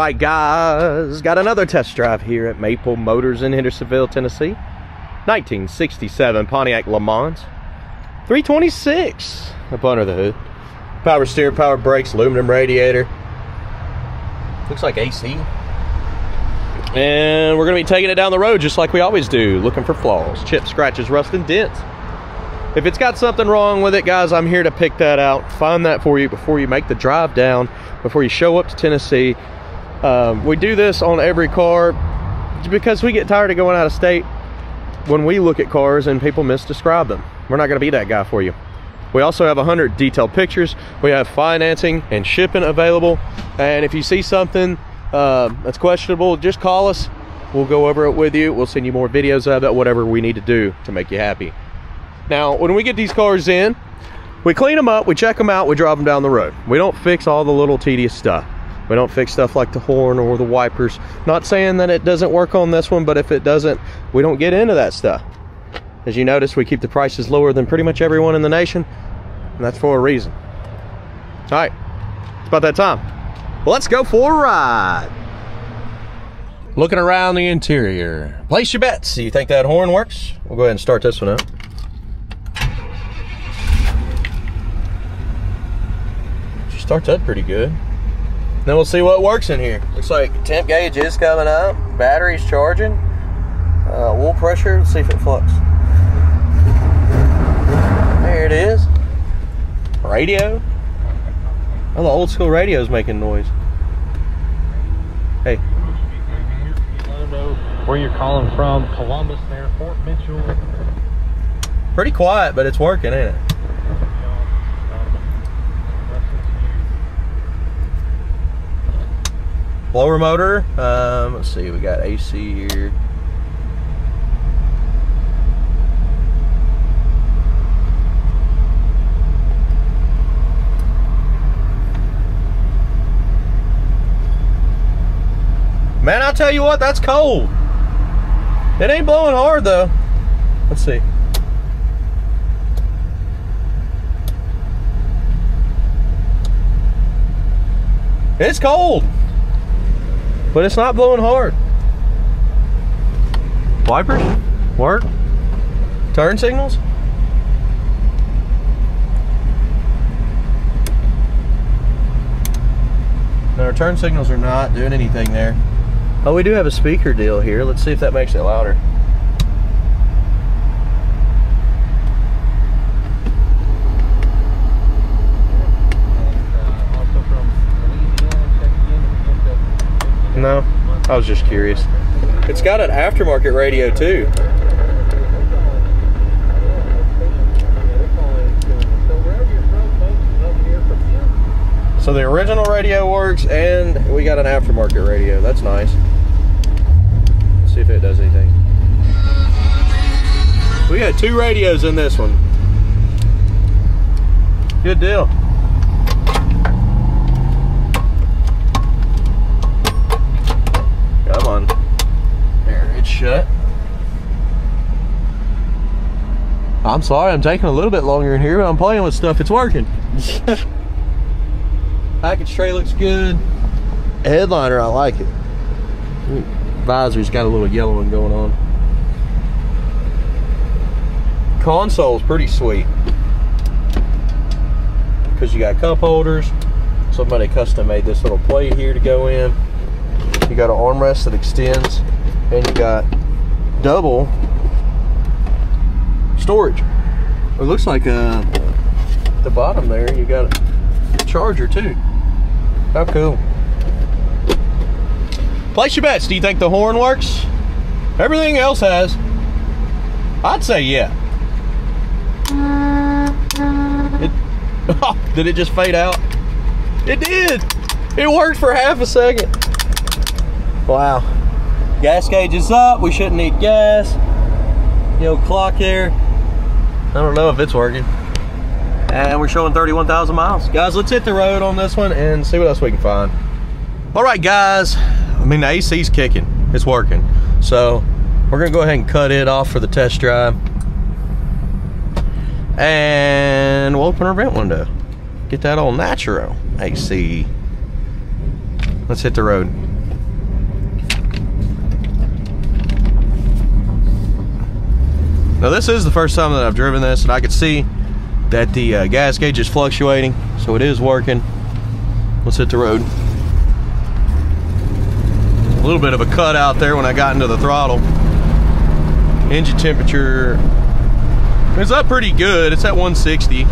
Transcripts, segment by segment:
right, guys, got another test drive here at Maple Motors in Hendersonville, Tennessee. 1967 Pontiac Lemans, 326 up under the hood. Power steering, power brakes, aluminum radiator. Looks like AC. And we're gonna be taking it down the road just like we always do, looking for flaws, chips, scratches, rust, and dents. If it's got something wrong with it, guys, I'm here to pick that out, find that for you before you make the drive down, before you show up to Tennessee. We do this on every car because we get tired of going out of state when we look at cars and people misdescribe them. We're not gonna be that guy for you. We also have 100 detailed pictures. We have financing and shipping available. And if you see something that's questionable, just call us. We'll go over it with you. We'll send you more videos of it, whatever we need to do to make you happy. Now, when we get these cars in, we clean them up, we check them out, we drive them down the road. We don't fix all the little tedious stuff. We don't fix stuff like the horn or the wipers. Not saying that it doesn't work on this one, but if it doesn't, we don't get into that stuff. As you notice, we keep the prices lower than pretty much everyone in the nation, and that's for a reason. All right, it's about that time. Let's go for a ride. Looking around the interior. Place your bets. Do you think that horn works? We'll go ahead and start this one up. She starts up pretty good. Then we'll see what works in here. Looks like temp gauge is coming up. Battery's charging. Wool pressure. Let's see if it flux. There it is. Radio. Oh, the old school radio's making noise. Hey. Let them know where you're calling from. Columbus there, Fort Mitchell. Pretty quiet, but it's working, ain't it? Blower motor. Let's see, we got AC here. Man, I'll tell you what, that's cold. It ain't blowing hard though. Let's see. It's cold, but it's not blowing hard. Wipers work. Turn signals. No, our turn signals are not doing anything there. Oh, we do have a speaker deal here. Let's see if that makes it louder. No, I was just curious. It's got an aftermarket radio too. So the original radio works and we got an aftermarket radio. That's nice. Let's see if it does anything. We got 2 radios in this one. Good deal. Come on. There, it's shut. I'm sorry, I'm taking a little bit longer in here, but I'm playing with stuff. It's working. Package tray looks good. Headliner, I like it. Visor's got a little yellowing going on. Console's pretty sweet because you got cup holders. Somebody custom made this little plate here to go in. You got an armrest that extends, and you got double storage. It looks like the bottom there you got a charger too. How cool. Place your bets. Do you think the horn works? Everything else has. I'd say yeah. Oh, did it just fade out? It did. It worked for half a second. Wow. Gas gauge is up. We shouldn't need gas. The old clock there. I don't know if it's working. And we're showing 31,000 miles. Guys, let's hit the road on this one and see what else we can find. All right, guys. I mean, the AC's kicking. It's working. So we're gonna go ahead and cut it off for the test drive. And we'll open our vent window. Get that all natural AC. Let's hit the road. Now this is the first time that I've driven this, and I could see that the gas gauge is fluctuating, so it is working. Let's hit the road. A little bit of a cut out there when I got into the throttle. Engine temperature is up pretty good. It's at 160.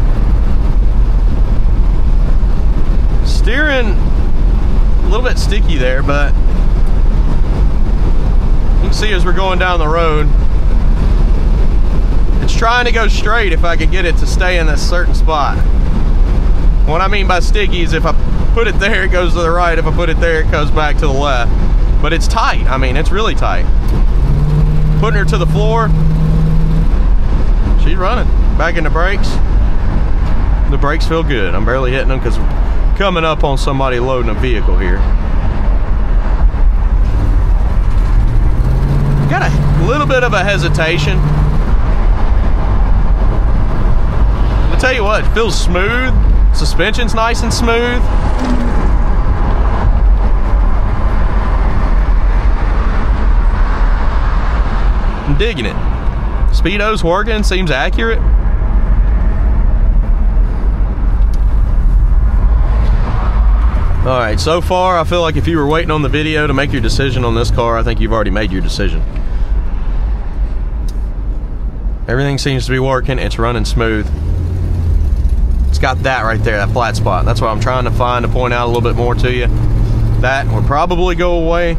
Steering a little bit sticky there, but you can see as we're going down the road, it's trying to go straight if I can get it to stay in this certain spot. What I mean by sticky is if I put it there, it goes to the right. If I put it there, it goes back to the left. But it's tight. I mean, it's really tight. Putting her to the floor. She's running. Back in the brakes. The brakes feel good. I'm barely hitting them because we're coming up on somebody loading a vehicle here. Got a little bit of a hesitation. I'll tell you what, it feels smooth. Suspension's nice and smooth. I'm digging it. Speedo's working, seems accurate. All right, so far I feel like if you were waiting on the video to make your decision on this car, I think you've already made your decision. Everything seems to be working, it's running smooth. It's got that right there, that flat spot. That's what I'm trying to find to point out a little bit more to you. That will probably go away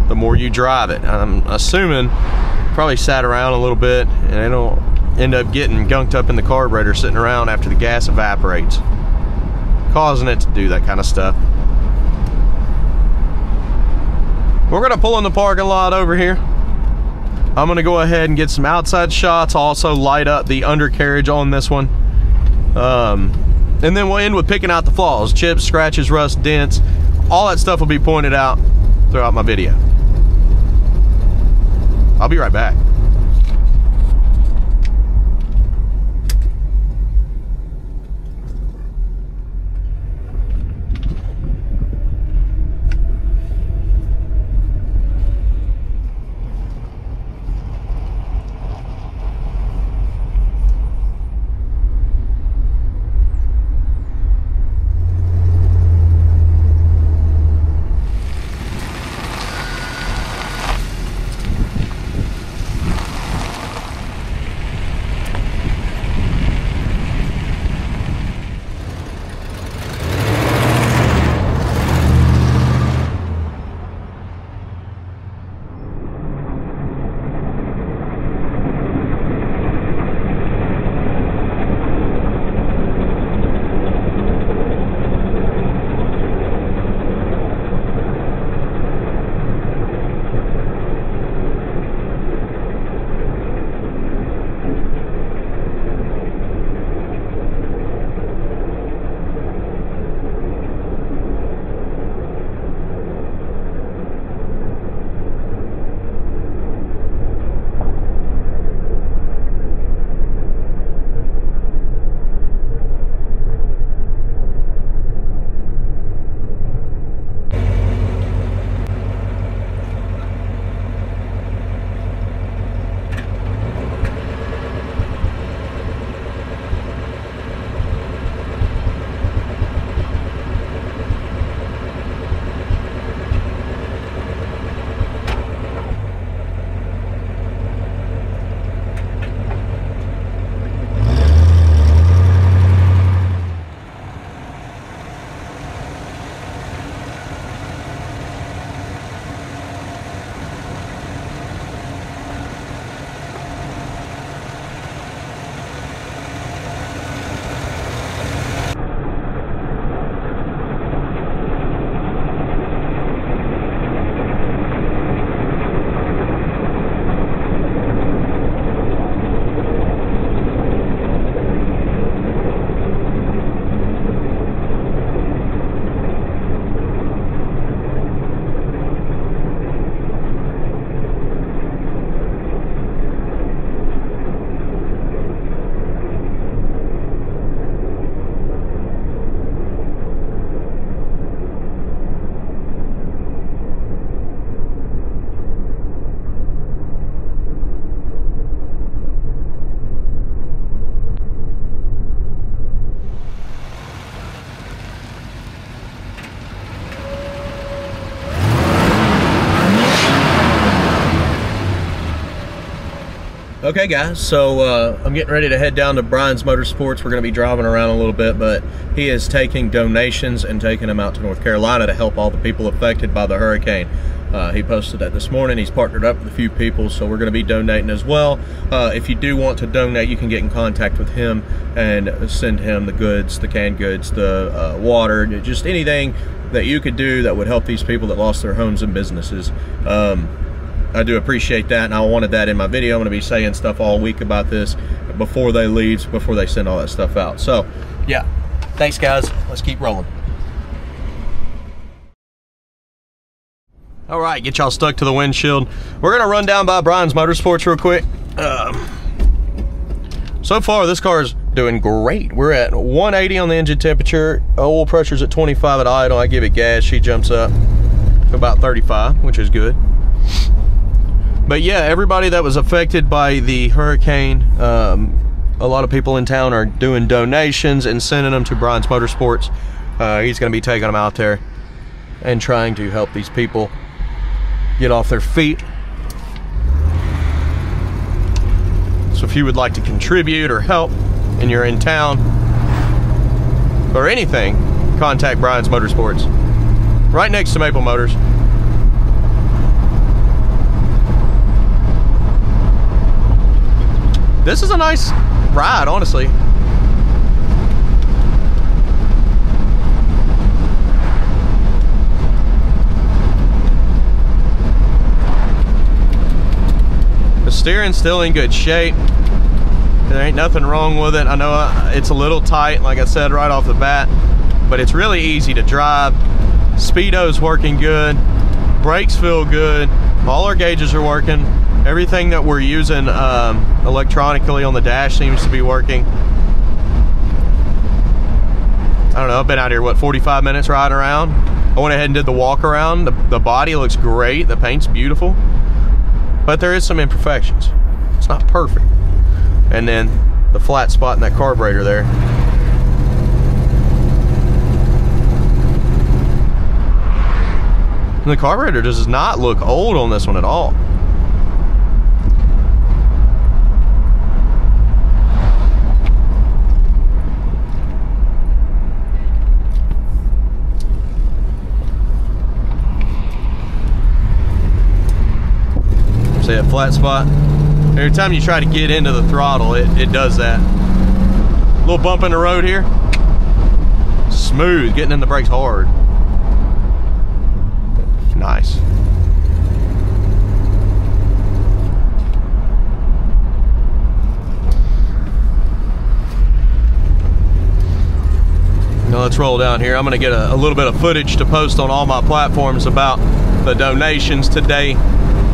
the more you drive it. I'm assuming probably sat around a little bit and it'll end up getting gunked up in the carburetor sitting around after the gas evaporates, causing it to do that kind of stuff. We're gonna pull in the parking lot over here. I'm gonna go ahead and get some outside shots, also light up the undercarriage on this one. And then we'll end with picking out the flaws, chips, scratches, rust, dents. All that stuff will be pointed out throughout my video. I'll be right back. Okay guys, so I'm getting ready to head down to Brian's Motorsports. We're going to be driving around a little bit, but he is taking donations and taking them out to North Carolina to help all the people affected by the hurricane. He posted that this morning. He's partnered up with a few people, so we're going to be donating as well. If you do want to donate, you can get in contact with him and send him the goods, the canned goods, the water, just anything that you could do that would help these people that lost their homes and businesses. I do appreciate that, and I wanted that in my video. I'm going to be saying stuff all week about this before they leave, before they send all that stuff out. So, yeah. Thanks, guys. Let's keep rolling. All right, get y'all stuck to the windshield. We're going to run down by Brian's Motorsports real quick. So far, this car is doing great. We're at 180 on the engine temperature. Oil pressure's at 25 at idle. I give it gas. She jumps up to about 35, which is good. But yeah, everybody that was affected by the hurricane, a lot of people in town are doing donations and sending them to Brian's Motorsports. He's going to be taking them out there and trying to help these people get off their feet. So if you would like to contribute or help and you're in town or anything, contact Brian's Motorsports. Right next to Maple Motors. This is a nice ride, honestly. The steering's still in good shape. There ain't nothing wrong with it. I know it's a little tight, like I said right off the bat, but it's really easy to drive. Speedo's working good. Brakes feel good. All our gauges are working. Everything that we're using electronically on the dash seems to be working. I don't know, I've been out here, what, 45 minutes riding around? I went ahead and did the walk around. The body looks great. The paint's beautiful. But there is some imperfections. It's not perfect. And then the flat spot in that carburetor there. And the carburetor does not look old on this one at all. See that flat spot? Every time you try to get into the throttle, it does that. Little bump in the road here. Smooth, getting in the brakes hard. Nice. Now let's roll down here. I'm gonna get a little bit of footage to post on all my platforms about the donations today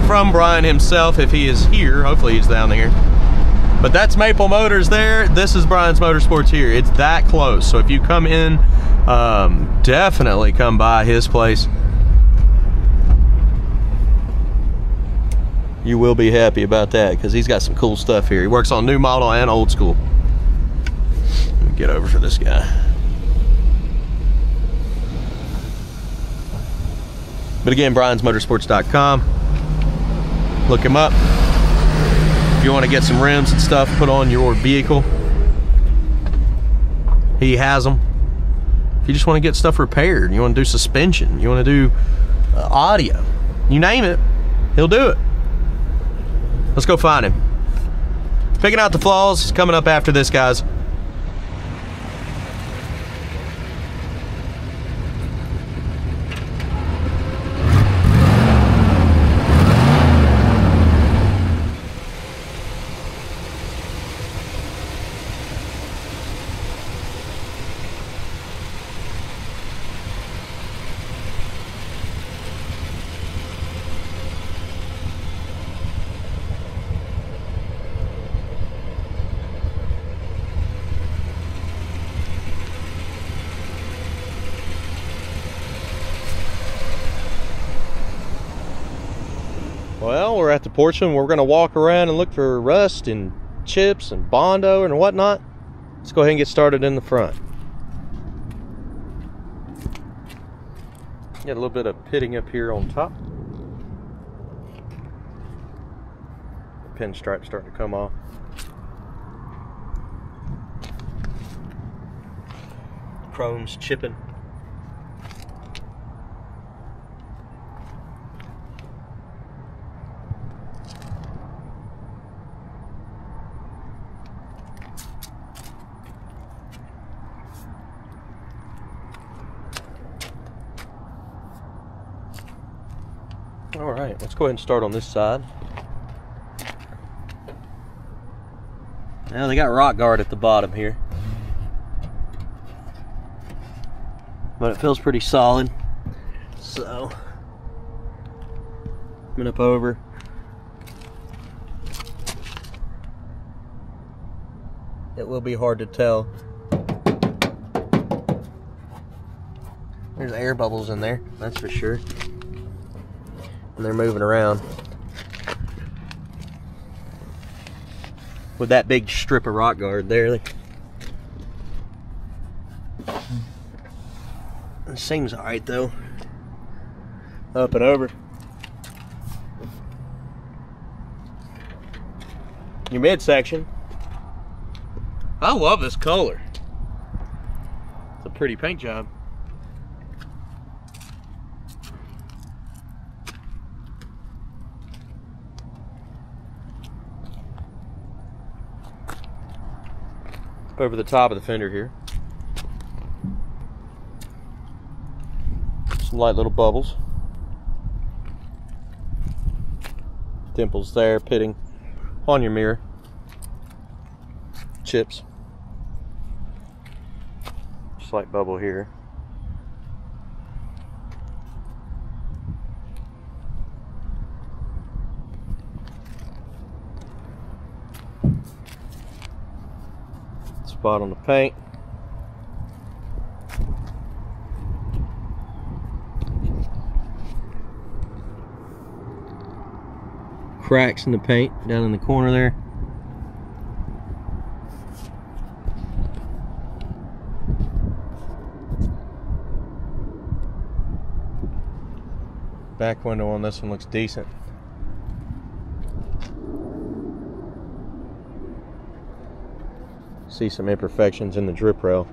from Brian himself, if he is here. Hopefully he's down here. But that's Maple Motors there. This is Brian's Motorsports here. It's that close. So if you come in, definitely come by his place. You will be happy about that because he's got some cool stuff here. He works on new model and old school. Let me get over for this guy. But again, briansmotorsports.com. Look him up. If you want to get some rims and stuff put on your vehicle, he has them. If you just want to get stuff repaired, you want to do suspension, you want to do audio, you name it, he'll do it. Let's go find him. Picking out the flaws is coming up after this, guys. Well, we're at the portion. We're going to walk around and look for rust and chips and Bondo and whatnot. Let's go ahead and get started in the front. Got a little bit of pitting up here on top. pinstripe starting to come off. Chrome's chipping. All right, let's go ahead and start on this side. Now they got rock guard at the bottom here, but it feels pretty solid. So coming up over. It will be hard to tell. There's air bubbles in there, that's for sure. And they're moving around. With that big strip of rock guard there. It seems alright though. Up and over. Your midsection. I love this color. It's a pretty paint job. Over the top of the fender here. Some light little bubbles. Dimples there, pitting on your mirror. Chips. Slight bubble here. Spot on the paint. Cracks in the paint down in the corner there. Back window on this one looks decent. See some imperfections in the drip rail.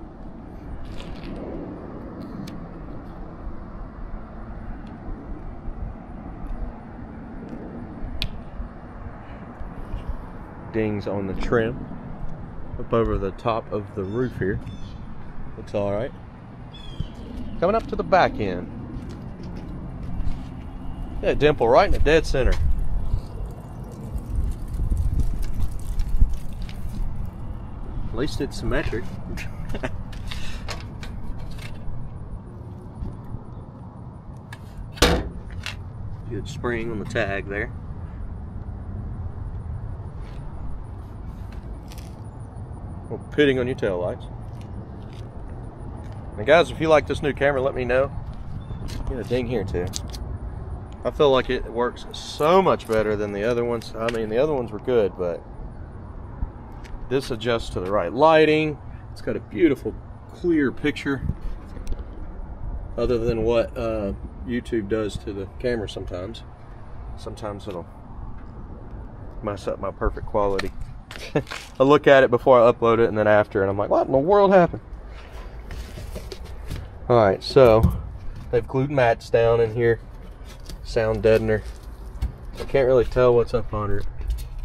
Dings on the trim up over the top of the roof here. Looks all right. Coming up to the back end. Yeah, dimple right in the dead center. At least it's symmetric. Good spring on the tag there. Well, pitting on your tail lights. And guys, if you like this new camera, let me know. Get a ding here too. I feel like it works so much better than the other ones. I mean, the other ones were good, but this adjusts to the right lighting. It's got a beautiful, clear picture. Other than what YouTube does to the camera sometimes. Sometimes it'll mess up my perfect quality. I look at it before I upload it and then after, and I'm like, what in the world happened? Alright, so they've glued mats down in here. Sound deadener. I can't really tell what's up under it.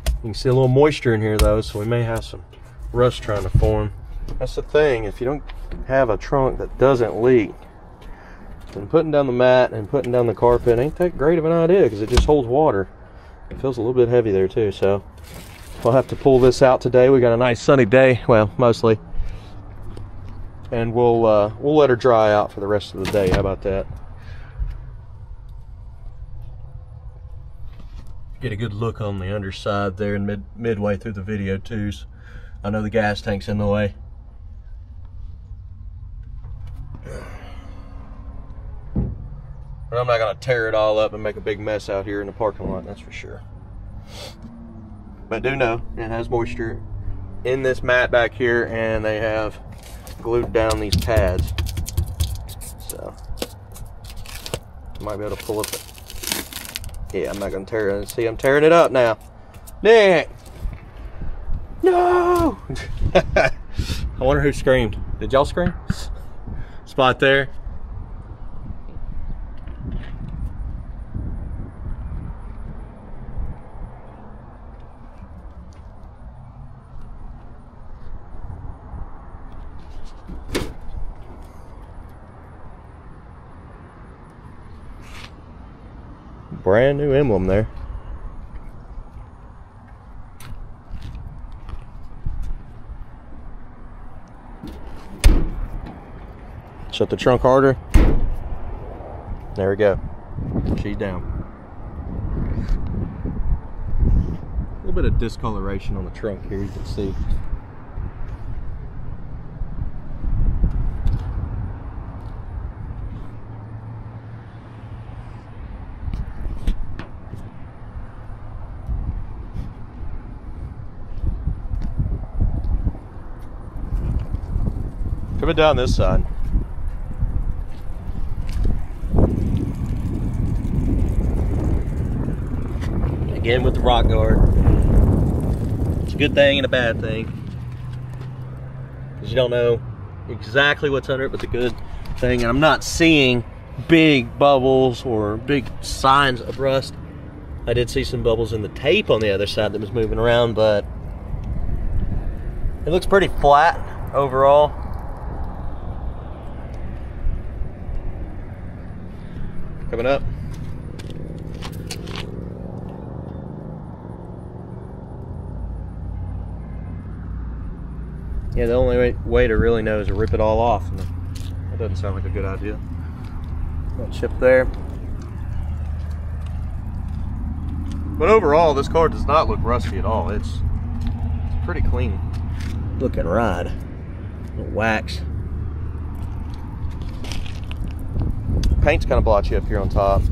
You can see a little moisture in here though, so we may have some rust trying to form. That's the thing, if you don't have a trunk that doesn't leak, then putting down the mat and putting down the carpet ain't that great of an idea, because it just holds water. It feels a little bit heavy there too, so we'll have to pull this out today. We got a nice sunny day, well, mostly, and we'll let her dry out for the rest of the day. How about that? Get a good look on the underside there and midway through the video too. So I know the gas tank's in the way. But I'm not gonna tear it all up and make a big mess out here in the parking lot, that's for sure. But do know it has moisture in this mat back here, and they have glued down these pads. So I might be able to pull up it. Yeah, I'm not gonna tear it. See, I'm tearing it up now. Nick! No! I wonder who screamed. Did y'all scream? Spot there. Brand new emblem there. Shut the trunk harder. There we go. She's down. A little bit of discoloration on the trunk here, you can see. Coming down this side. Again with the rock guard. It's a good thing and a bad thing, because you don't know exactly what's under it, but the good thing, and I'm not seeing big bubbles or big signs of rust. I did see some bubbles in the tape on the other side that was moving around, but it looks pretty flat overall. Coming up. Yeah, the only way to really know is to rip it all off. And that doesn't sound like a good idea. That chip there. But overall, this car does not look rusty at all. It's pretty clean looking ride. No wax. Paint's kind of blotchy up here on top.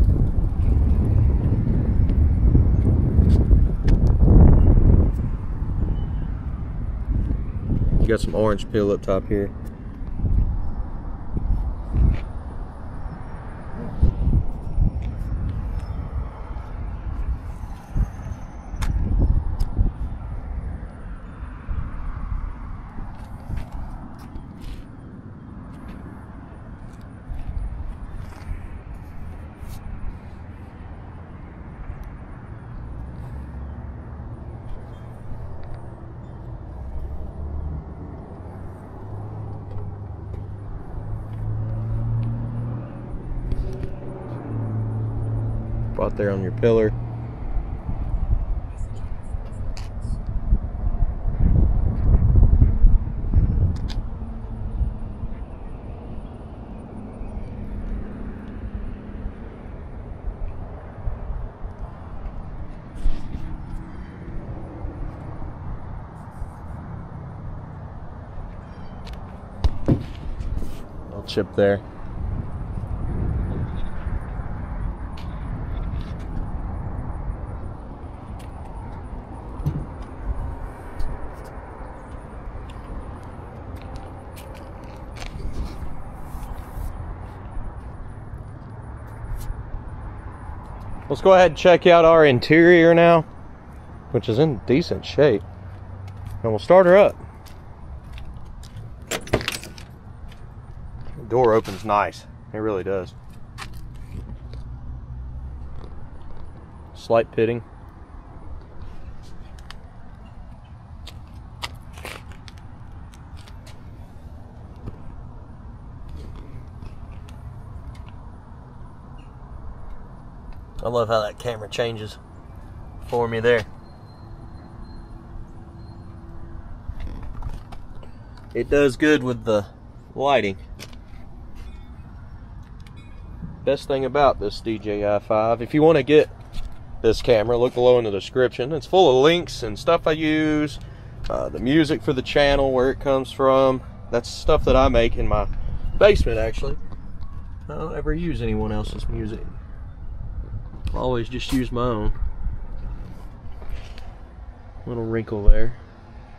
You got some orange peel up top here. Out there on your pillar. Little chip there. Let's go ahead and check out our interior now, which is in decent shape. And we'll start her up. The door opens nice. It really does. Slight pitting. I love how that camera changes for me there. It does good with the lighting. Best thing about this DJI 5, if you want to get this camera, look below in the description. It's full of links and stuff I use, the music for the channel, where it comes from. That's stuff that I make in my basement, actually. I don't ever use anyone else's music. I always just use my own. Little wrinkle there.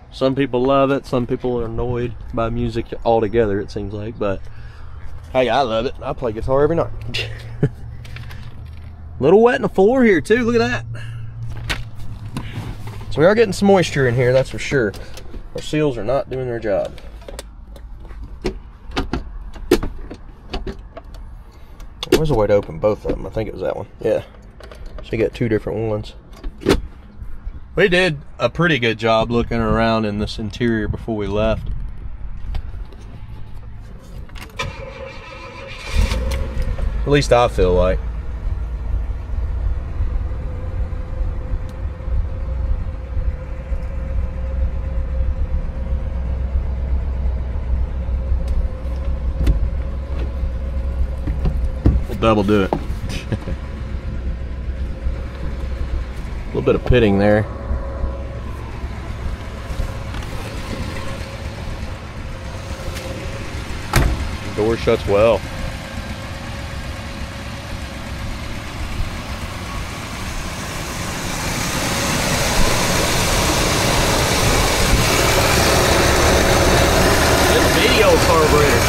Some people love it, some people are annoyed by music altogether, it seems like, but hey, I love it. I play guitar every night. Little wet in the floor here too, look at that. So we are getting some moisture in here, that's for sure. Our seals are not doing their job. There's a way to open both of them. I think it was that one. Yeah. So you got two different ones. We did a pretty good job looking around in this interior before we left. At least I feel like. We'll double do it. A little bit of pitting there. The door shuts well. Carburetor.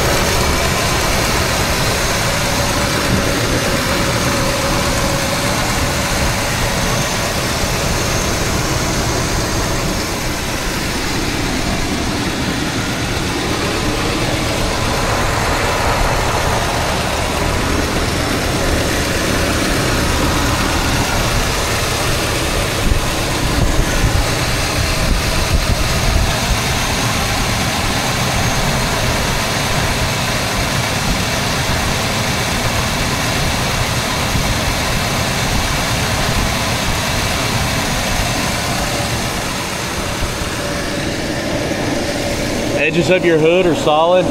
Edges of your hood are solid.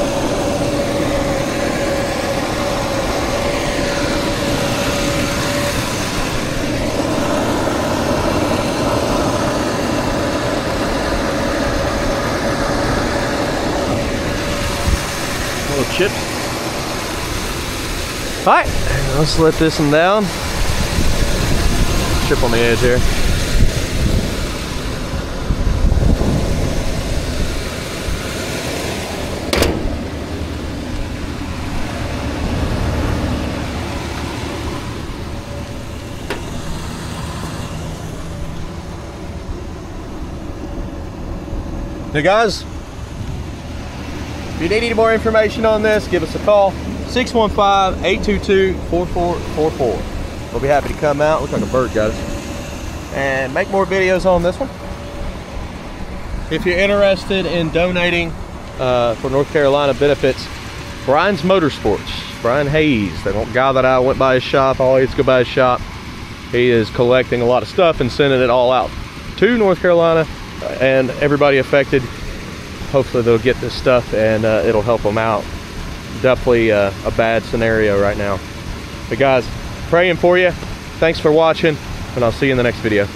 Little chips. All right, let's let this one down. Chip on the edge here. Hey guys, if you need any more information on this, give us a call, 615-822-4444. We'll be happy to come out, look like a bird, guys, and make more videos on this one. If you're interested in donating for North Carolina benefits, Brian's Motorsports, Brian Hayes, the guy that I went by his shop, I always go by his shop. He is collecting a lot of stuff and sending it all out to North Carolina and everybody affected. Hopefully they'll get this stuff and it'll help them out. Definitely a bad scenario right now. But guys, praying for you. Thanks for watching, and I'll see you in the next video.